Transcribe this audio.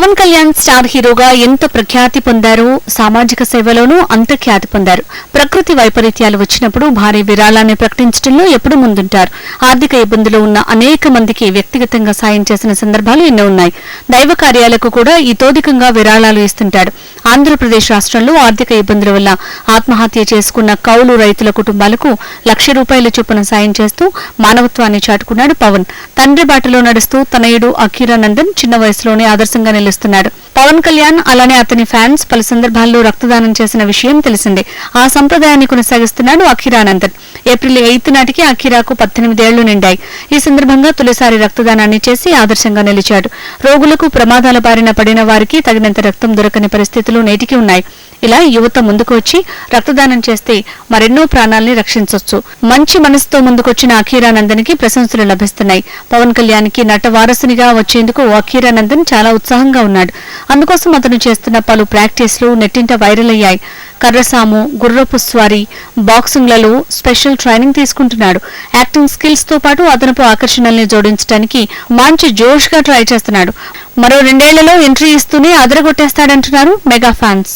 Pawan Kalyan star హీరోగా ఎంత ప్రఖ్యాతి పొందారో సామాజిక సేవలోనూ అంత ఖ్యాతి పొందారు. ప్రకృతి వైపరీత్యాలు వచ్చినప్పుడు భారీ విరాళాన్ని ప్రకటించడంలో ఎప్పుడూ ముందుంటారు. ఆర్థిక ఇబ్బందులు ఉన్న అనేక మందికి వ్యక్తిగతంగా సాయం చేసిన సందర్భాలు ఎన్నో ఉన్నాయి. దైవ కార్యాలకు కూడా ఇతోధికంగా విరాళాలు ఇస్తుంటాడు. ఆంధ్రప్రదేశ్ రాష్ట్రంలో ఆర్థిక ఇబ్బందుల వల్ల ఆత్మహత్య చేసుకున్న కౌలు రైతుల కుటుంబాలకు ₹1,00,000 చొప్పున సాయం చేస్తూ మానవత్వాన్ని చాటుకున్నాడు పవన్. తండ్రి బాటలో నడుస్తూ తనయుడు అఖీరానందన్ చిన్న వయసులోనే ఆదర్శంగా నిలుస్తున్నాడు. పవన్ కళ్యాణ్ అలానే అతని ఫ్యాన్స్ పలు సందర్భాల్లో రక్తదానం చేసిన విషయం తెలిసిందే. ఆ సంప్రదాయాన్ని కొనసాగిస్తున్నాడు అఖీరానందన్. ఏప్రిల్ 8 నాటికి అఖీరాకు 18 ఏళ్లు నిండాయి. ఈ సందర్భంగా తొలిసారి రక్తదానాన్ని చేసి ఆదర్శంగా నిలిచాడు. రోగులకు ప్రమాదాల బారిన పడిన వారికి తగినంత రక్తం దొరకని పరిస్థితులు నేటికి ఉన్నాయి. ఇలా యువత ముందుకు వచ్చి రక్తదానం చేస్తే మరెన్నో ప్రాణాల్ని రక్షించొచ్చు. మంచి మనసుతో ముందుకొచ్చిన అఖీరానందన్ కి ప్రశంసలు లభిస్తున్నాయి. పవన్ కళ్యాణ్ కి నట వారసునిగా వచ్చేందుకు అఖీరానందన్ చాలా ఉత్సాహంగా ఉన్నాడు. అందుకోసం అతను చేస్తున్న పలు ప్రాక్టీస్లు నెట్టింట వైరల్ అయ్యాయి. కర్రసాము, గుర్రపు స్వారీ, బాక్సింగ్లలో స్పెషల్ ట్రైనింగ్ తీసుకుంటున్నాడు. యాక్టింగ్ స్కిల్స్ తో పాటు అదనపు ఆకర్షణల్ని జోడించడానికి మంచి జోష్ గా ట్రై చేస్తున్నాడు. మరో 2 ఏళ్లలో ఎంట్రీ ఇస్తూనే అదరగొట్టేస్తాడంటున్నారు మెగా ఫ్యాన్స్.